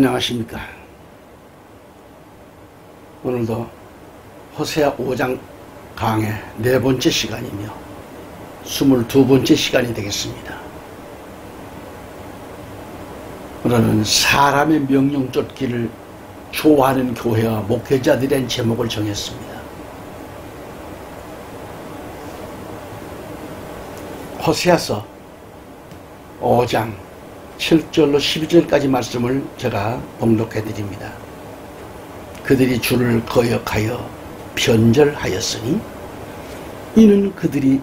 안녕하십니까. 오늘도 호세아 5장 강의 4번째 시간이며 22번째 시간이 되겠습니다. 오늘은 사람의 명령 쫓기를 좋아하는 교회와 목회자들의 제목을 정했습니다. 호세아서 5장 7절로 12절까지 말씀을 제가 봉독해 드립니다. 그들이 주를 거역하여 변절하였으니 이는 그들이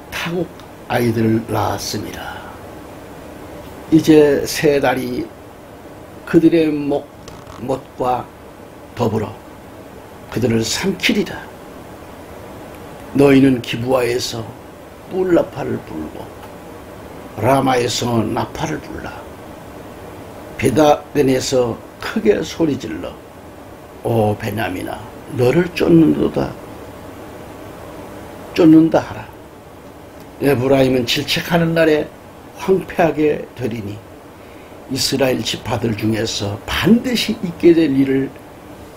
타국 아이들을 낳았습니다. 이제 세 달이 그들의 못과 더불어 그들을 삼키리라. 너희는 기브아에서 뿔나팔을 불고 라마에서 나팔을 불라. 베다벤에서 크게 소리질러 오 베냐민아 너를 쫓는다 하라. 에브라임은 질책하는 날에 황폐하게 되리니 이스라엘 지파들 중에서 반드시 있게 될 일을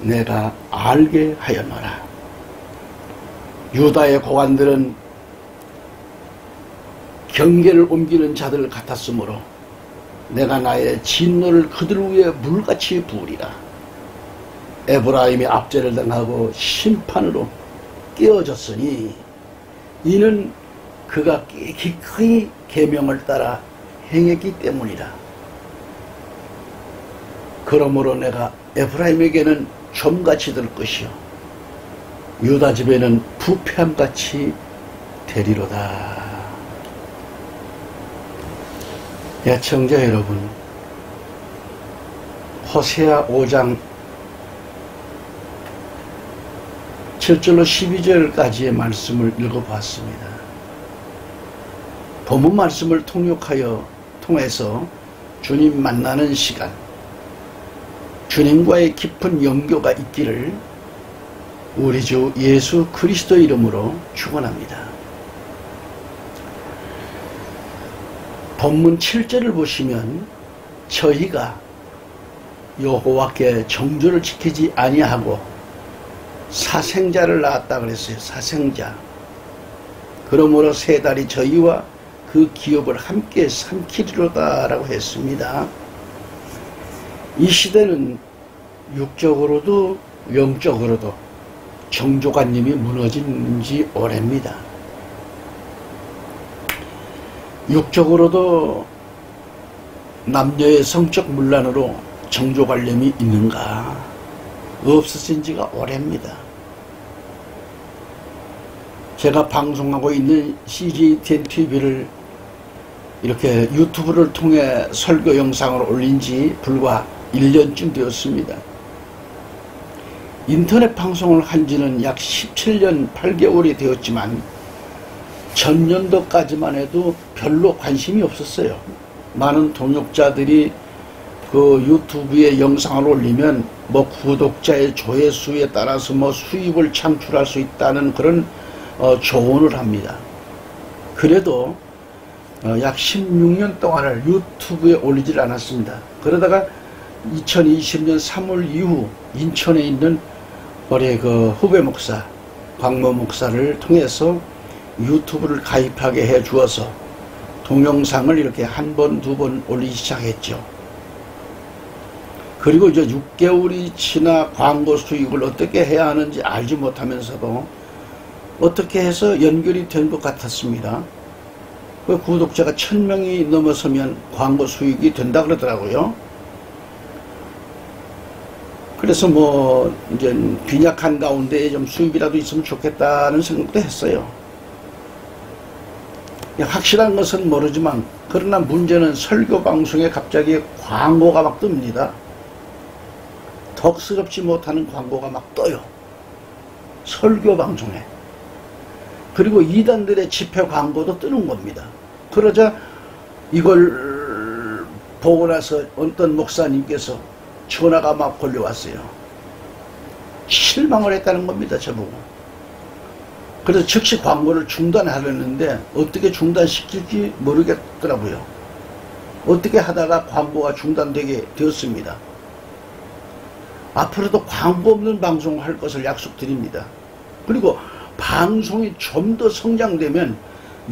내가 알게 하였노라. 유다의 고관들은 경계를 옮기는 자들 같았으므로 내가 나의 진노를 그들 위에 물같이 부으리라. 에브라임이 압제를 당하고 심판으로 깨어졌으니 이는 그가 기꺼이 계명을 따라 행했기 때문이라. 그러므로 내가 에브라임에게는 좀같이 될 것이요 유다 집에는 부패함같이 되리로다. 애청자 여러분, 호세아 5장 7절로 12절까지의 말씀을 읽어봤습니다. 본문 말씀을 통해서 주님 만나는 시간, 주님과의 깊은 연교가 있기를 우리 주 예수 그리스도 이름으로 축원합니다. 본문 7절을 보시면 저희가 여호와께 정조를 지키지 아니하고 사생자를 낳았다 그랬어요. 사생자. 그러므로 세 달이 저희와 그 기업을 함께 삼키리로다 라고 했습니다. 이 시대는 육적으로도 영적으로도 정조관념이 무너진 지 오래입니다. 육적으로도 남녀의 성적 문란으로 정조관념이 있는가? 없어진 지가 오래입니다. 제가 방송하고 있는 CGTNTV를 이렇게 유튜브를 통해 설교 영상을 올린 지 불과 1년쯤 되었습니다. 인터넷 방송을 한 지는 약 17년 8개월이 되었지만 전년도까지만 해도 별로 관심이 없었어요. 많은 동역자들이 그 유튜브에 영상을 올리면 뭐 구독자의 조회수에 따라서 뭐 수입을 창출할 수 있다는 그런 조언을 합니다. 그래도 약 16년 동안을 유튜브에 올리질 않았습니다. 그러다가 2020년 3월 이후 인천에 있는 우리 그 후배 목사 광모 목사를 통해서 유튜브를 가입하게 해 주어서 동영상을 이렇게 한 번, 두 번 올리기 시작했죠. 그리고 이제 6개월이 지나 광고 수익을 어떻게 해야 하는지 알지 못하면서도 어떻게 해서 연결이 된 것 같았습니다. 그 구독자가 1000명이 넘어서면 광고 수익이 된다 그러더라고요. 그래서 뭐 이제 빈약한 가운데 좀 수입이라도 있으면 좋겠다는 생각도 했어요. 확실한 것은 모르지만 그러나 문제는 설교 방송에 갑자기 광고가 막 뜹니다. 덕스럽지 못하는 광고가 막 떠요. 설교 방송에. 그리고 이단들의 집회 광고도 뜨는 겁니다. 그러자 이걸 보고 나서 어떤 목사님께서 전화가 막 걸려왔어요. 실망을 했다는 겁니다. 저보고. 그래서 즉시 광고를 중단하려는데 어떻게 중단시킬지 모르겠더라고요. 어떻게 하다가 광고가 중단되게 되었습니다. 앞으로도 광고 없는 방송을 할 것을 약속드립니다. 그리고 방송이 좀 더 성장되면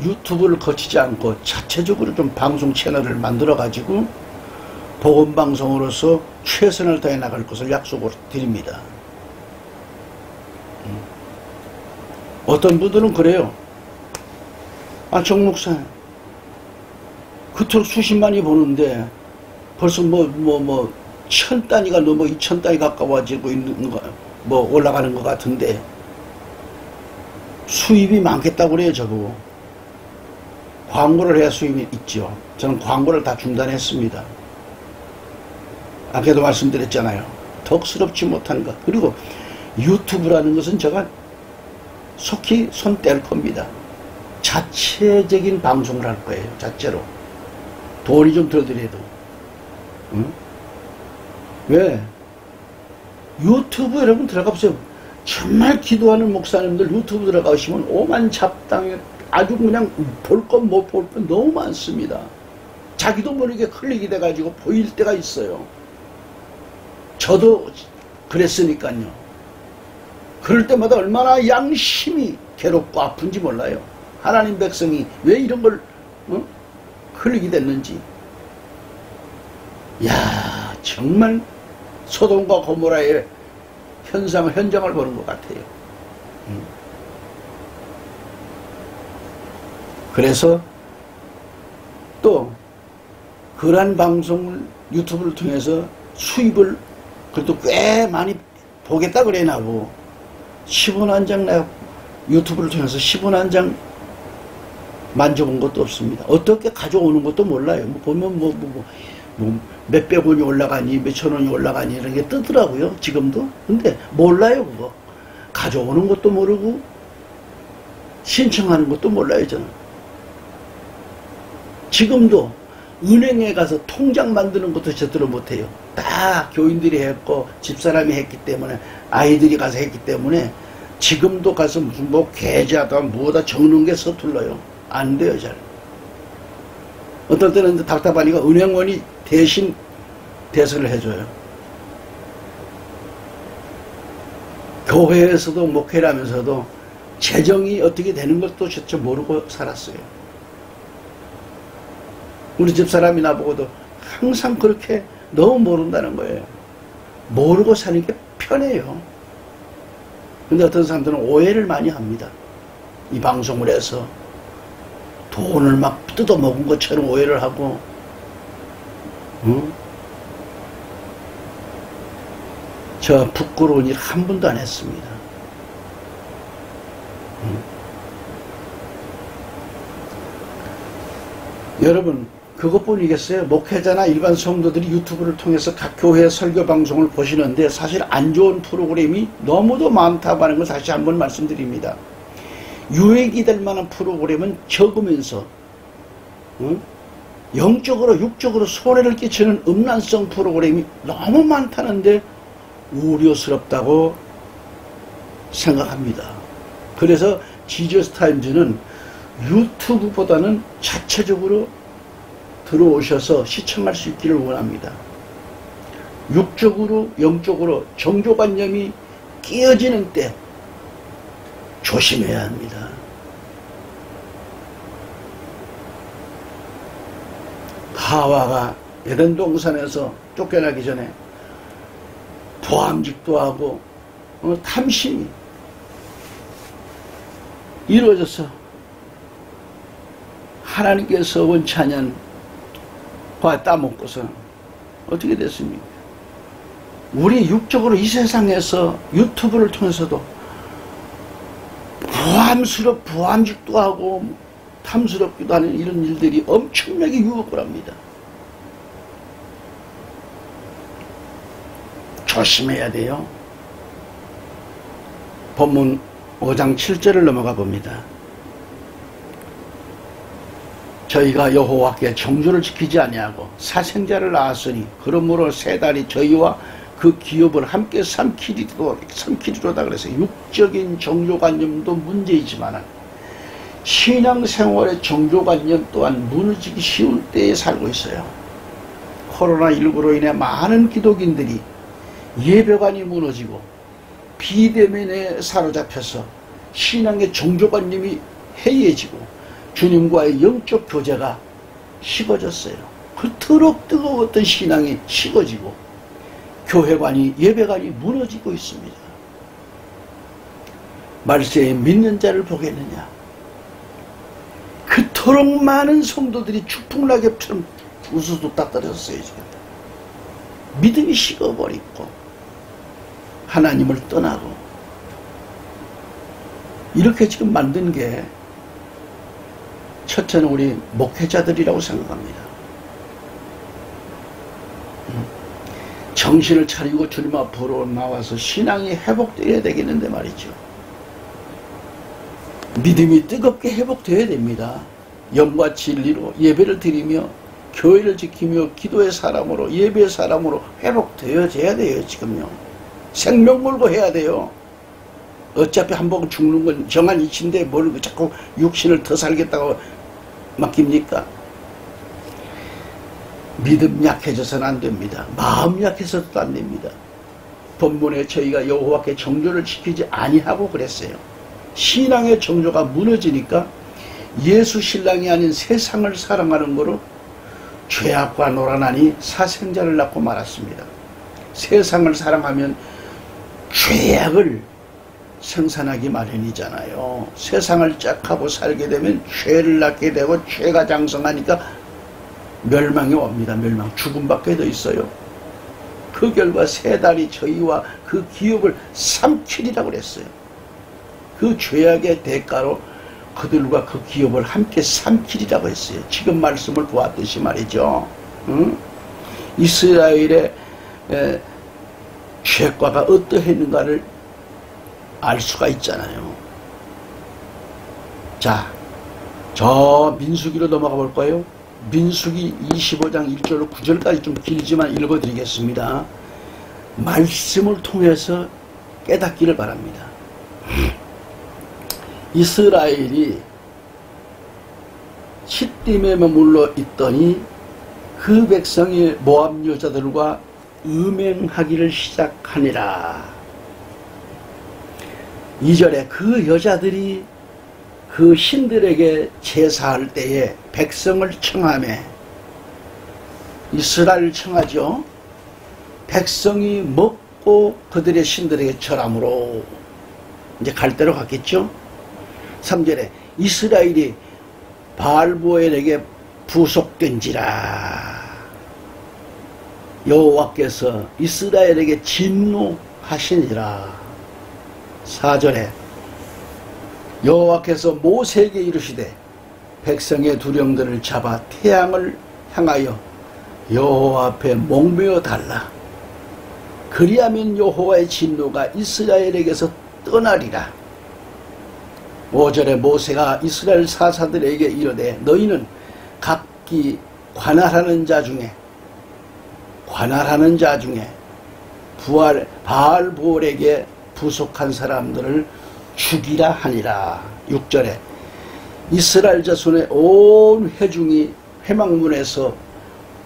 유튜브를 거치지 않고 자체적으로 좀 방송 채널을 만들어 가지고 보건방송으로서 최선을 다해 나갈 것을 약속을 드립니다. 어떤 분들은 그래요. 아, 정 목사, 그토록 수십만이 보는데 벌써 천 단위가 넘어 2천 단위 가까워지고 있는 거, 올라가는 것 같은데 수입이 많겠다고 그래요, 저보고. 광고를 해야 수입이 있죠. 저는 광고를 다 중단했습니다. 아까도 말씀드렸잖아요. 덕스럽지 못한 것. 그리고 유튜브라는 것은 제가 속히 손 뗄 겁니다. 자체적인 방송을 할 거예요. 자체로. 돈이 좀 들더라도. 응? 왜? 유튜브 여러분 들어가보세요. 정말 기도하는 목사님들 유튜브 들어가시면 오만 잡당에 아주 그냥 볼 것 못 볼 것 너무 많습니다. 자기도 모르게 클릭이 돼가지고 보일 때가 있어요. 저도 그랬으니까요. 그럴 때마다 얼마나 양심이 괴롭고 아픈지 몰라요. 하나님 백성이 왜 이런 걸 클릭이 됐는지. 야, 정말 소돔과 고모라의 현장을 보는 것 같아요. 그래서 또 그러한 방송을 유튜브를 통해서 수입을 그래도 꽤 많이 보겠다 그래 나고 10원 한 장 내가 유튜브를 통해서 10원 한 장 만져본 것도 없습니다. 어떻게 가져오는 것도 몰라요. 보면 몇백 원이 올라가니 몇천 원이 올라가니 이런 게 뜨더라고요. 지금도. 근데 몰라요. 그거 가져오는 것도 모르고 신청하는 것도 몰라요. 저는 지금도 은행에 가서 통장 만드는 것도 제대로 못해요. 다 교인들이 했고 집사람이 했기 때문에 아이들이 가서 했기 때문에 지금도 가서 무슨 계좌다 뭐다 적는 게 서툴러요. 안 돼요. 잘. 어떨 때는 답답하니까 은행원이 대신 대서를 해줘요. 교회에서도 목회를 하면서도 재정이 어떻게 되는 것도 저차 모르고 살았어요. 우리 집사람이 나보고도 항상 그렇게 너무 모른다는 거예요. 모르고 사는 게 편해요. 근데 어떤 사람들은 오해를 많이 합니다. 이 방송을 해서 돈을 막 뜯어먹은 것처럼 오해를 하고 저 부끄러운 일 한 번도 안 했습니다. 여러분 그것뿐이겠어요? 목회자나 일반 성도들이 유튜브를 통해서 각 교회 설교 방송을 보시는데 사실 안 좋은 프로그램이 너무도 많다고 하는 걸 다시 한번 말씀드립니다. 유익이 될 만한 프로그램은 적으면서 영적으로 육적으로 손해를 끼치는 음란성 프로그램이 너무 많다는데 우려스럽다고 생각합니다. 그래서 지저스 타임즈는 유튜브보다는 자체적으로 들어오셔서 시청할 수 있기를 원합니다. 육적으로 영적으로 종교관념이 끼어지는 때 조심해야 합니다. 하와가 에덴 동산에서 쫓겨나기 전에 보암직도 하고 탐심이 이루어져서 하나님께서 원치 않은 과 따먹고서 어떻게 됐습니까? 우리 육적으로 이 세상에서 유튜브를 통해서도 보암직도 하고 탐스럽기도 하는 이런 일들이 엄청나게 유혹을 합니다. 조심해야 돼요. 본문 5장 7절을 넘어가 봅니다. 저희가 여호와께 정조를 지키지 아니하고 사생자를 낳았으니 그러므로 세 달이 저희와 그 기업을 함께 삼키리로다 그래서 육적인 정조관념도 문제이지만 신앙생활의 정조관념 또한 무너지기 쉬운 때에 살고 있어요. 코로나19로 인해 많은 기독인들이 예배관이 무너지고 비대면에 사로잡혀서 신앙의 종교관념이 해이해지고 주님과의 영적 교제가 식어졌어요. 그토록 뜨거웠던 신앙이 식어지고 교회관이 예배관이 무너지고 있습니다. 말세에 믿는 자를 보겠느냐. 그토록 많은 성도들이 추풍낙엽처럼 우수뚝딱 떨어졌어요. 지금 믿음이 식어버리고 하나님을 떠나고 이렇게 지금 만든 게 첫째는 우리 목회자들이라고 생각합니다. 정신을 차리고 주님 앞으로 나와서 신앙이 회복되어야 되겠는데 말이죠. 믿음이 뜨겁게 회복되어야 됩니다. 영과 진리로 예배를 드리며 교회를 지키며 기도의 사람으로 예배의 사람으로 회복되어져야 돼요. 지금요. 생명 걸고 해야 돼요. 어차피 한 번 죽는 건 정한 이치인데 뭘 자꾸 육신을 더 살겠다고 맡깁니까? 믿음 약해져서는 안 됩니다. 마음 약해서도 안 됩니다. 본문에 저희가 여호와께 정조를 지키지 아니하고 그랬어요. 신앙의 정조가 무너지니까 예수 신랑이 아닌 세상을 사랑하는 거로 죄악과 노란하니 사생자를 낳고 말았습니다. 세상을 사랑하면 죄악을 생산하기 마련이잖아요. 세상을 짝하고 살게 되면 죄를 낳게 되고 죄가 장성하니까 멸망이 옵니다. 멸망. 죽음밖에 더 있어요. 그 결과 세 달이 저희와 그 기업을 삼키리라고 그랬어요. 그 죄악의 대가로 그들과 그 기업을 함께 삼키리라고 했어요. 지금 말씀을 보았듯이 말이죠. 응? 이스라엘의 죄과가 어떠했는가를 알 수가 있잖아요. 자, 저 민수기로 넘어가 볼까요? 민수기 25장 1절로 9절까지 좀 길지만 읽어드리겠습니다. 말씀을 통해서 깨닫기를 바랍니다. 이스라엘이 시딤에 머물러 있더니 그 백성이 모압 여자들과 음행하기를 시작하니라. 2절에 그 여자들이 그 신들에게 제사할 때에 백성을 청하며, 이스라엘을 청하죠. 백성이 먹고 그들의 신들에게 절함으로 이제 갈대로 갔겠죠. 3절에 이스라엘이 바알보엘에게 부속된지라. 여호와께서 이스라엘에게 진노하시니라. 4절에 여호와께서 모세에게 이르시되 백성의 두령들을 잡아 태양을 향하여 여호와 앞에 목매어 달라. 그리하면 여호와의 진노가 이스라엘에게서 떠나리라. 5절에 모세가 이스라엘 사사들에게 이르되 너희는 각기 관할하는 자 중에 바알보엘에게 부속한 사람들을 죽이라 하니라. 6절에 이스라엘 자손의 온 회중이 회막문에서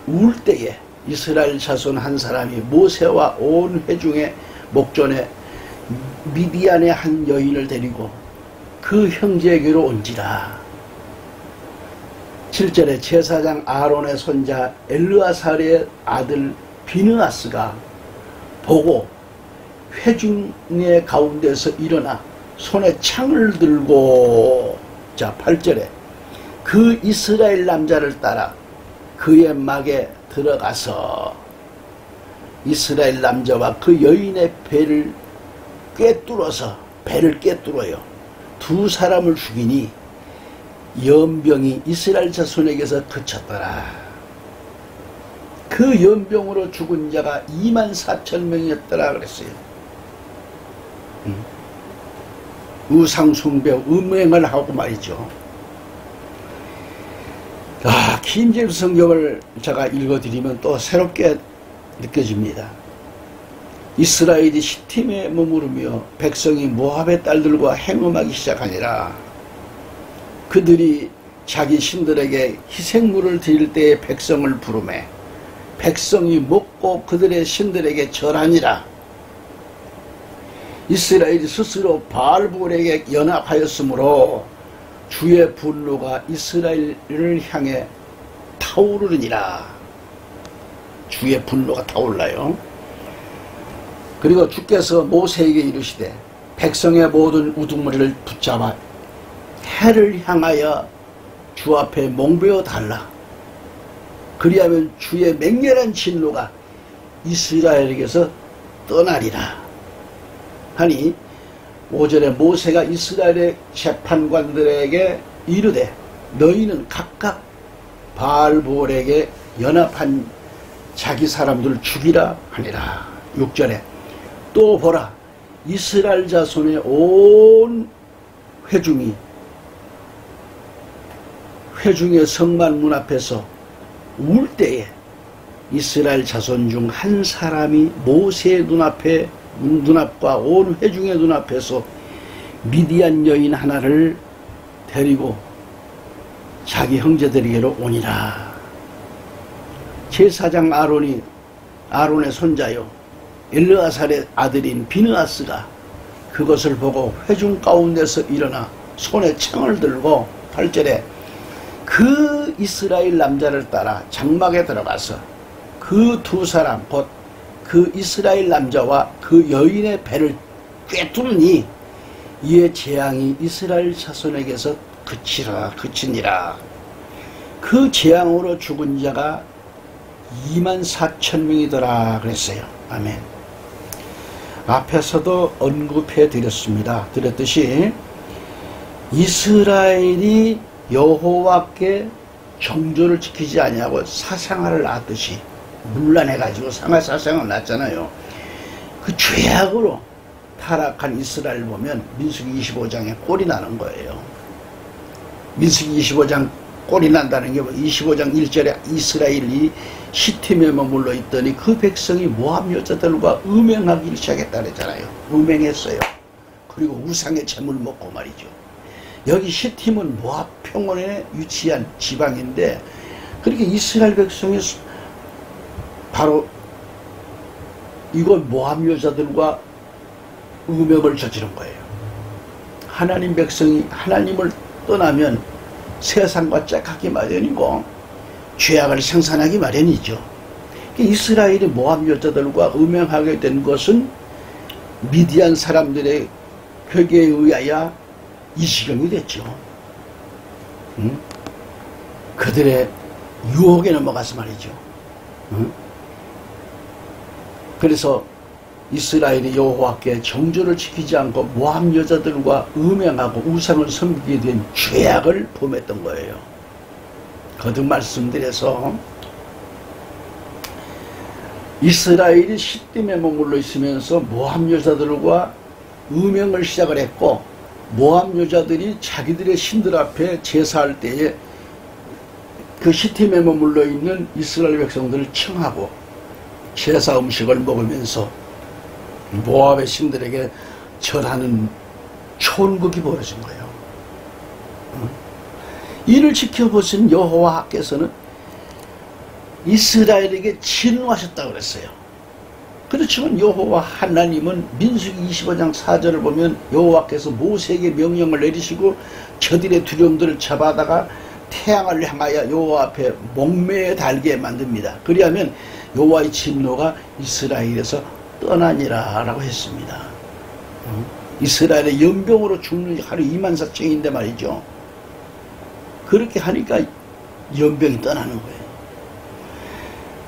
울 때에 이스라엘 자손 한 사람이 모세와 온 회중의 목전에 미디안의 한 여인을 데리고 그 형제에게로 온지라. 7절에 제사장 아론의 손자 엘르아살의 아들 비느하스가 보고 회중의 가운데서 일어나 손에 창을 들고, 자 8절에 그 이스라엘 남자를 따라 그의 막에 들어가서 이스라엘 남자와 그 여인의 배를 꿰뚫어요. 두 사람을 죽이니 연병이 이스라엘 자손에게서 그쳤더라. 그 연병으로 죽은 자가 24,000명이었더라 그랬어요. 우상숭배, 음행을 하고 말이죠. 킹제임스 성경을 제가 읽어드리면 또 새롭게 느껴집니다. 이스라엘이 시팀에 머무르며 백성이 모압의 딸들과 행음하기 시작하니라. 그들이 자기 신들에게 희생물을 드릴 때에 백성을 부르매 백성이 먹고 그들의 신들에게 절하니라. 이스라엘이 스스로 바알볼에게 연합하였으므로 주의 분노가 이스라엘을 향해 타오르느니라. 주의 분노가 타올라요. 그리고 주께서 모세에게 이르시되 백성의 모든 우두머리를 붙잡아 해를 향하여 주 앞에 몽베어 달라. 그리하면 주의 맹렬한 진노가 이스라엘에게서 떠나리라 하니 5절에 모세가 이스라엘의 재판관들에게 이르되 너희는 각각 바알볼에게 연합한 자기 사람들을 죽이라 하니라. 6절에 또 보라 이스라엘 자손의 온 회중의 성만 문 앞에서 울 때에 이스라엘 자손 중 한 사람이 모세의 눈앞과 온 회중의 눈앞에서 미디안 여인 하나를 데리고 자기 형제들에게로 오니라. 제사장 아론의 손자요 엘르아살의 아들인 비느하스가 그것을 보고 회중 가운데서 일어나 손에 창을 들고 8절에 그 이스라엘 남자를 따라 장막에 들어가서 그 두 사람 곧 그 이스라엘 남자와 그 여인의 배를 꿰뚫으니 이에 재앙이 이스라엘 자손에게서 그치니라. 그 재앙으로 죽은 자가 24,000명이더라 그랬어요. 아멘. 앞에서도 언급해 드렸듯이 이스라엘이 여호와께 정조를 지키지 아니하고 사생활을 낳았듯이 문란해가지고 사생활을 낳았잖아요. 그 죄악으로 타락한 이스라엘 보면 민수기 25장에 꼴이 나는 거예요. 민수기 25장 꼴이 난다는 게 25장 1절에 이스라엘이 시팀에 머물러 있더니 그 백성이 모압 여자들과 음행하기를 시작했다 그랬잖아요. 음행했어요. 그리고 우상의 재물 먹고 말이죠. 여기 시팀은 모압 평원에 위치한 지방인데 그렇게 이스라엘 백성이 바로 이건 모압 여자들과 음행을 저지른 거예요. 하나님 백성이 하나님을 떠나면 세상과 짝하기 마련이고 죄악을 생산하기 마련이죠. 이스라엘이 모압 여자들과 음행하게 된 것은 미디안 사람들의 회개에 의하여 이 지경이 됐죠. 그들의 유혹에 넘어가서 말이죠. 그래서 이스라엘이 여호와께 정조를 지키지 않고 모압 여자들과 음행하고 우상을 섬기게 된 죄악을 범했던 거예요. 거듭 말씀드려서 이스라엘이 시딤에 머물러 있으면서 모압 여자들과 음행을 시작을 했고 모압 여자들이 자기들의 신들 앞에 제사할 때에 그 시딤에 머물러 있는 이스라엘 백성들을 칭하고 제사 음식을 먹으면서 모압의 신들에게 절하는 촌극이 벌어진 거예요. 이를 지켜보신 여호와께서는 이스라엘에게 진노하셨다고 그랬어요. 그렇지만 여호와 하나님은 민수기 25장 4절을 보면 여호와께서 모세에게 명령을 내리시고 저들의 두려움들을 잡아다가 태양을 향하여 여호와 앞에 목매에 달게 만듭니다. 그리하면 여호와의 진노가 이스라엘에서 떠나니라 라고 했습니다. 이스라엘의 연병으로 죽는 하루 24,000인데 말이죠. 그렇게 하니까 연병이 떠나는 거예요.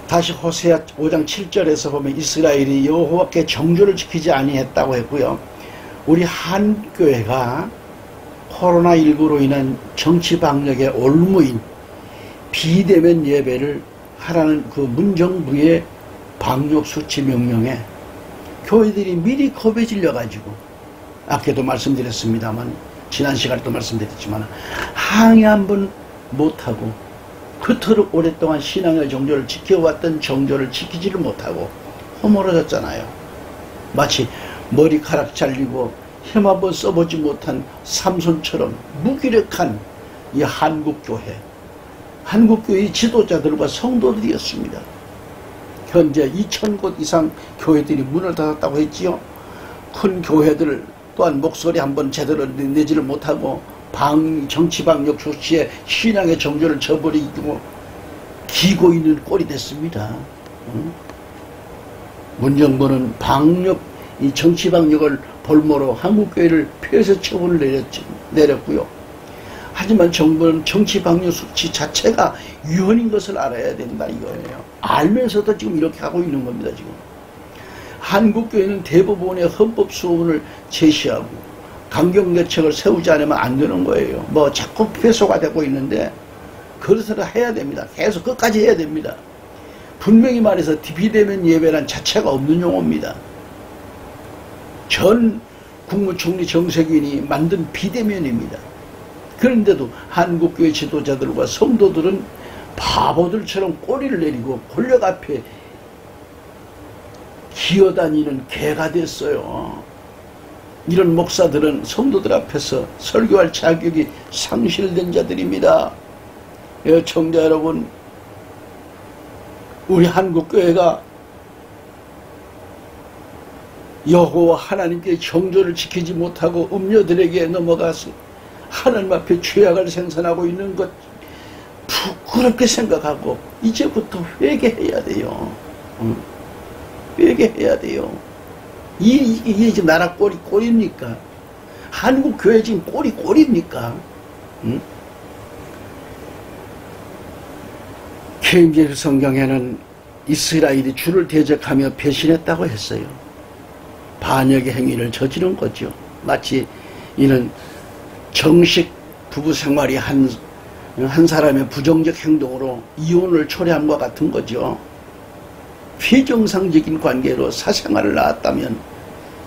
다시 호세아 5장 7절에서 보면 이스라엘이 여호와께 정조를 지키지 아니했다고 했고요. 우리 한교회가 코로나19로 인한 정치방역의 올무인 비대면 예배를 하라는 그 문정부의 방역수치 명령에 교회들이 미리 겁에 질려가지고 아까도 말씀드렸습니다만 지난 시간에 또 말씀드렸지만 항의 한번 못하고 그토록 오랫동안 신앙의 정조를 지켜왔던 정조를 지키지를 못하고 허물어졌잖아요. 마치 머리카락 잘리고 힘 한번 써보지 못한 삼손처럼 무기력한 이 한국교회의 지도자들과 성도들이었습니다. 현재 2,000곳 이상 교회들이 문을 닫았다고 했지요. 큰 교회들 또한 목소리 한번 제대로 내지를 못하고 정치방역 조치에 신앙의 정조를 저버리고 기고 있는 꼴이 됐습니다. 문정부는 이 정치방역을 볼모로 한국교회를 폐쇄 처분을 내렸고요. 하지만 정부는 정치방역 수치 자체가 위헌인 것을 알아야 된다 이거예요. 알면서도 지금 이렇게 하고 있는 겁니다. 지금 한국교회는 대법원의 헌법소원을 제시하고 강경대책을 세우지 않으면 안 되는 거예요. 뭐 자꾸 폐소가 되고 있는데 그래서 해야 됩니다. 계속 끝까지 해야 됩니다. 분명히 말해서 비대면 예배란 자체가 없는 용어입니다. 전 국무총리 정세균이 만든 비대면입니다. 그런데도 한국교회 지도자들과 성도들은 바보들처럼 꼬리를 내리고 권력 앞에 기어다니는 개가 됐어요. 이런 목사들은 성도들 앞에서 설교할 자격이 상실된 자들입니다. 청자 여러분, 우리 한국교회가 여호와 하나님께 정조를 지키지 못하고 음녀들에게 넘어가서 하나님 앞에 죄악을 생산하고 있는 것 부끄럽게 생각하고 이제부터 회개해야 돼요. 회개해야 돼요. 이게 지금 나라 꼴입니까? 한국 교회 지금 꼴입니까? KMJ 성경에는 이스라엘이 주를 대적하며 배신했다고 했어요. 반역의 행위를 저지른 거죠. 마치 이는 정식 부부 생활이 한 사람의 부정적 행동으로 이혼을 초래함과 같은 거죠. 비정상적인 관계로 사생활을 낳았다면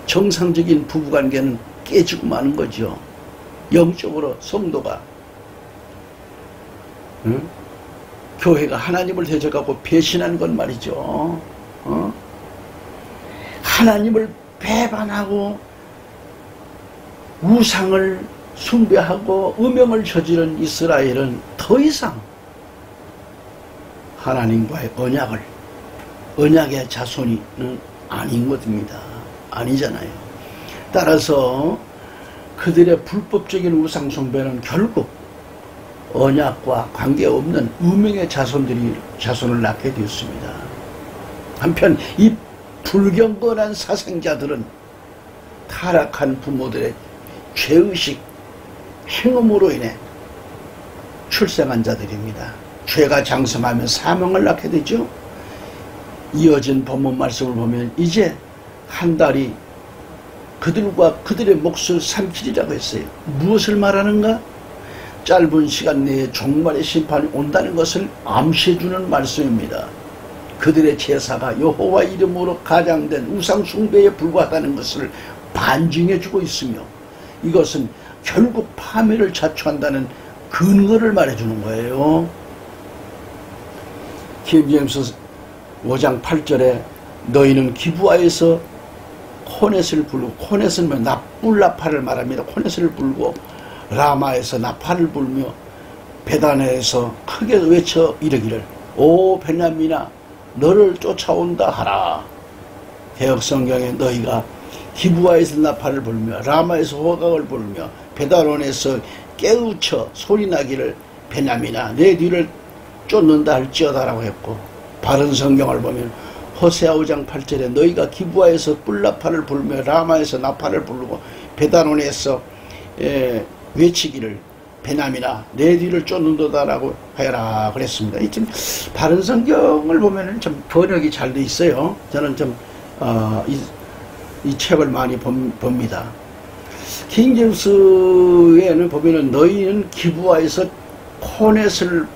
정상적인 부부관계는 깨지고 마는 거죠. 영적으로 성도가 교회가 하나님을 대적하고 배신한 건 말이죠. 하나님을 배반하고 우상을 숭배하고 음행을 저지른 이스라엘은 더 이상 하나님과의 언약의 자손이 아닌 것입니다. 아니잖아요. 따라서 그들의 불법적인 우상 숭배는 결국 언약과 관계없는 음행의 자손을 낳게 되었습니다. 한편 이 불경건한 사생자들은 타락한 부모들의 죄의식 행음으로 인해 출생한 자들입니다. 죄가 장성하면 사명을 낳게 되죠. 이어진 본문 말씀을 보면 이제 한 달이 그들과 그들의 몫을 삼키리라고 했어요. 무엇을 말하는가? 짧은 시간 내에 종말의 심판이 온다는 것을 암시해주는 말씀입니다. 그들의 제사가 여호와 이름으로 가장된 우상 숭배에 불과하다는 것을 반증해주고 있으며 이것은 결국 파멸을 자초한다는 근거를 말해주는 거예요. KMS 5장 8절에 너희는 기브아에서 코넷을 불고, 코넷은 납불나파를 말합니다. 코넷을 불고 라마에서 나팔을 불며 베단에서 크게 외쳐 이르기를 오 베냐민아 너를 쫓아온다 하라. 개역성경에 너희가 기브아에서 나팔을 불며 라마에서 호각을 불며 베다론에서 깨우쳐 소리나기를 베냐민아 내 뒤를 쫓는다 할지어다라고 했고, 바른 성경을 보면 호세아 5장 8절에 너희가 기브아에서 뿔나팔을 불며 라마에서 나팔을 부르고 베다론에서 외치기를 베냐민아 내 뒤를 쫓는도다라고 하여라 그랬습니다. 이 바른 성경을 보면은 좀 번역이 잘 돼 있어요. 저는 좀 이 책을 많이 봅니다. 킹제임스에는 보면은 너희는 기브아에서 코넷을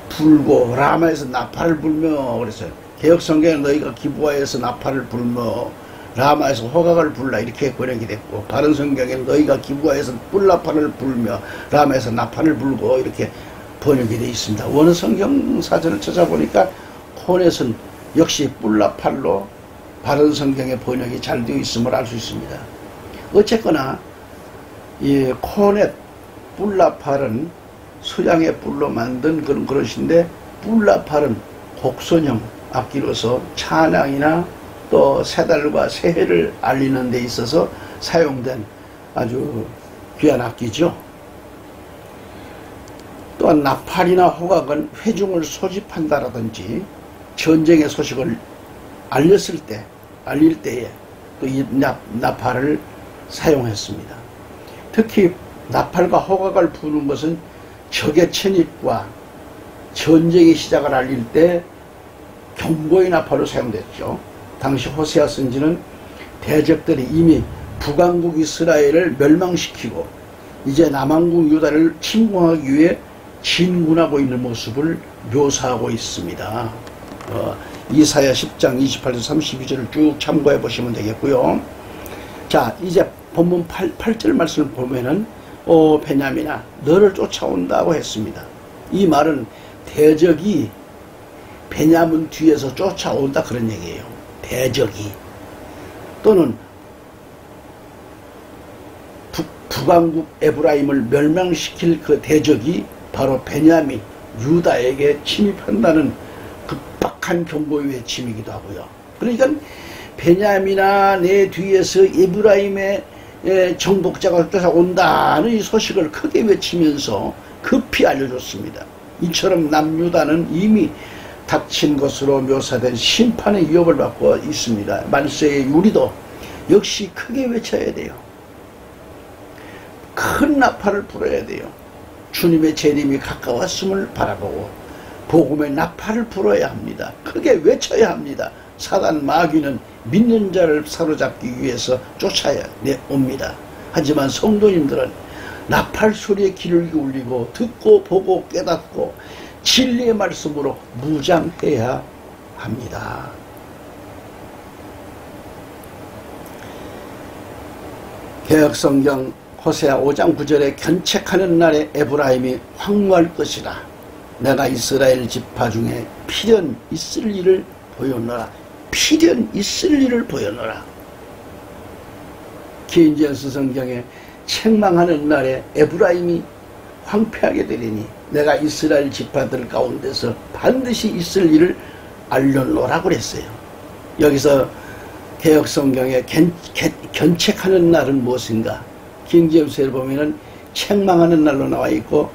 불고 라마에서 나팔을 불며 그랬어요. 개역성경에 너희가 기브아에서 나팔을 불며 라마에서 호각을 불라 이렇게 번역이 됐고, 바른 성경에는 너희가 기브아에서 뿔나팔을 불며 라마에서 나팔을 불고 이렇게 번역이 되어 있습니다. 원어 성경 사전을 찾아보니까 코넷은 역시 뿔나팔로 바른 성경의 번역이 잘 되어 있음을 알 수 있습니다. 어쨌거나 이 코넷 뿔나팔은 수양의 뿔로 만든 그런 그릇인데, 뿔나팔은 곡선형 악기로서 찬양이나 또 새 달과 새해를 알리는 데 있어서 사용된 아주 귀한 악기죠. 또한 나팔이나 호각은 회중을 소집한다라든지 전쟁의 소식을 알릴 때에 또 이 나팔을 사용했습니다. 특히 나팔과 호각을 부는 것은 적의 침입과 전쟁의 시작을 알릴 때 경고의 나팔로 사용됐죠. 당시 호세아 선지는 대적들이 이미 북왕국 이스라엘을 멸망시키고 이제 남왕국 유다를 침공하기 위해 진군하고 있는 모습을 묘사하고 있습니다. 이사야 10장 28에서 32절을 쭉 참고해 보시면 되겠고요. 자, 이제 본문 8절 말씀을 보면은 오 베냐민아 너를 쫓아온다고 했습니다. 이 말은 대적이 베냐민 뒤에서 쫓아온다 그런 얘기예요. 대적이 또는 북왕국 에브라임을 멸망시킬 그 대적이 바로 베냐민 유다에게 침입한다는 급박한 경고의 외침이기도 하고요. 그러니까 베냐민아 내 뒤에서 에브라임의 정복자가 쫓아온다는 이 소식을 크게 외치면서 급히 알려줬습니다. 이처럼 남유다는 이미 닥친 것으로 묘사된 심판의 위협을 받고 있습니다. 만세의 우리도 역시 크게 외쳐야 돼요. 큰 나팔을 불어야 돼요. 주님의 재림이 가까웠음을 바라보고 복음의 나팔을 불어야 합니다. 크게 외쳐야 합니다. 사단 마귀는 믿는 자를 사로잡기 위해서 쫓아야 옵니다. 하지만 성도님들은 나팔 소리에 귀를 기울이고 듣고 보고 깨닫고 진리의 말씀으로 무장해야 합니다. 개역성경 호세아 5장 9절에 견책하는 날에 에브라임이 황무할 것이라 내가 이스라엘 지파 중에 필연 있을 일을 보였노라. 필연 있을 일을 보였노라. 기인전서 성경에 책망하는 날에 에브라임이 황폐하게 되리니 내가 이스라엘 지파들 가운데서 반드시 있을 일을 알려놓으라 그랬어요. 여기서 개역성경에 견책하는 날은 무엇인가? 킹제임스에 보면은 책망하는 날로 나와 있고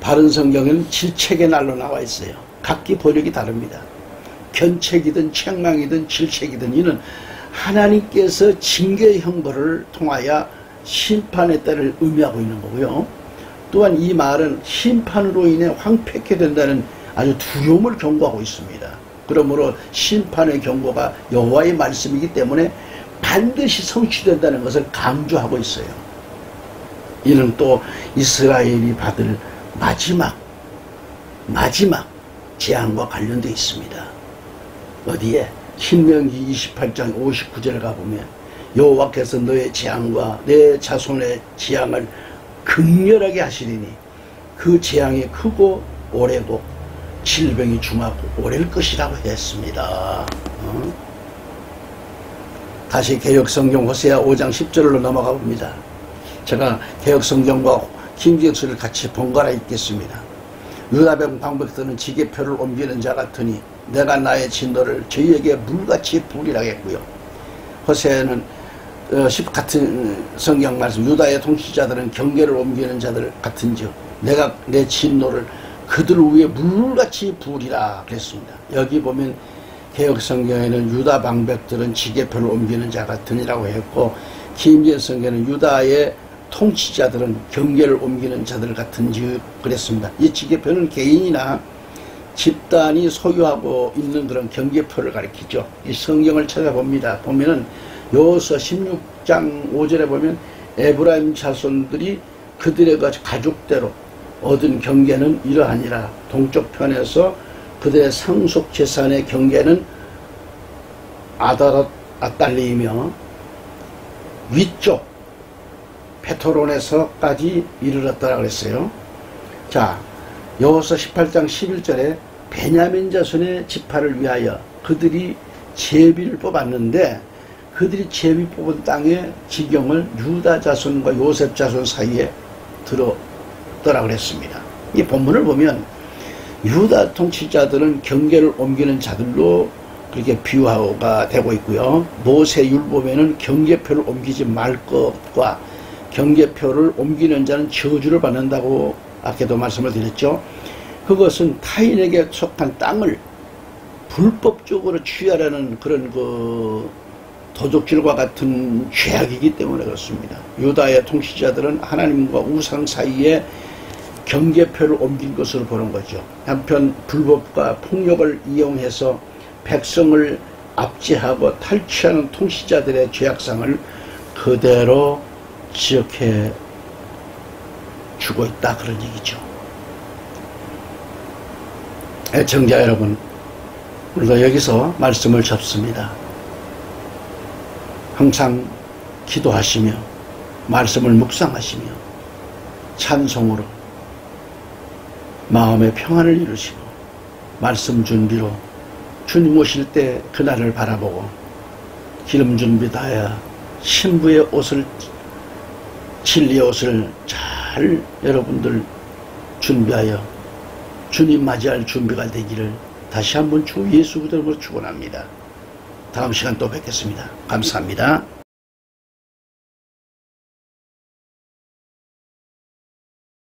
바른 성경에는 질책의 날로 나와 있어요. 각기 번역이 다릅니다. 견책이든 책망이든 질책이든 이는 하나님께서 징계의 형벌을 통하여 심판의 때를 의미하고 있는 거고요. 또한 이 말은 심판으로 인해 황폐케 된다는 아주 두려움을 경고하고 있습니다. 그러므로 심판의 경고가 여호와의 말씀이기 때문에 반드시 성취된다는 것을 강조하고 있어요. 이는 또 이스라엘이 받을 마지막 재앙과 관련되어 있습니다. 어디에? 신명기 28장 59절에 가보면 여호와께서 너의 재앙과 내 자손의 재앙을 극렬하게 하시리니 그 재앙이 크고 오래고 질병이 중하고 오래일 것이라고 했습니다. 다시 개역성경 호세아 5장 10절로 넘어가 봅니다. 제가 개역성경과 킹제임스를 같이 번갈아 읽겠습니다. 유다병 방백들은 지게표를 옮기는 자 같으니 내가 나의 진노를 저희에게 물같이 부리라 했고요. 호세아는 같은 성경 말씀 유다의 통치자들은 경계를 옮기는 자들 같은지요 내가 내 진노를 그들 위에 물같이 부으리라 그랬습니다. 여기 보면 개역성경에는 유다 방백들은 지게표를 옮기는 자 같으니라고 했고 기임전 성경에는 유다의 통치자들은 경계를 옮기는 자들 같은지 그랬습니다. 이 지게표는 개인이나 집단이 소유하고 있는 그런 경계표를 가리키죠. 이 성경을 찾아봅니다. 보면은 여호수아 16장 5절에 보면 에브라임 자손들이 그들의 가족대로 얻은 경계는 이러하니라. 동쪽 편에서 그들의 상속 재산의 경계는 아달리이며 위쪽 베토론에서까지 이르렀다라 그랬어요. 자, 여호수아 18장 11절에 베냐민 자손의 지파를 위하여 그들이 제비를 뽑았는데 그들이 제비 뽑은 땅의 지경을 유다 자손과 요셉 자손 사이에 들었더라 그랬습니다. 이 본문을 보면 유다 통치자들은 경계를 옮기는 자들로 그렇게 비유가 되고 있고요. 모세율법에는 경계표를 옮기지 말 것과 경계표를 옮기는 자는 저주를 받는다고 아까도 말씀을 드렸죠. 그것은 타인에게 속한 땅을 불법적으로 취하라는 그런 도적질과 같은 죄악이기 때문에 그렇습니다. 유다의 통치자들은 하나님과 우상 사이에 경계표를 옮긴 것으로 보는 거죠. 한편 불법과 폭력을 이용해서 백성을 압제하고 탈취하는 통치자들의 죄악상을 그대로 지적해 주고 있다, 그런 얘기죠. 애청자 여러분, 우리도 여기서 말씀을 접습니다. 항상 기도하시며 말씀을 묵상하시며 찬송으로 마음의 평안을 이루시고 말씀 준비로 주님 오실 때 그날을 바라보고 기름 준비 다하여 신부의 옷을, 진리의 옷을 잘 여러분들 준비하여 주님 맞이할 준비가 되기를 다시 한번 주 예수 그리스도로 축원합니다. 다음 시간 또 뵙겠습니다. 감사합니다.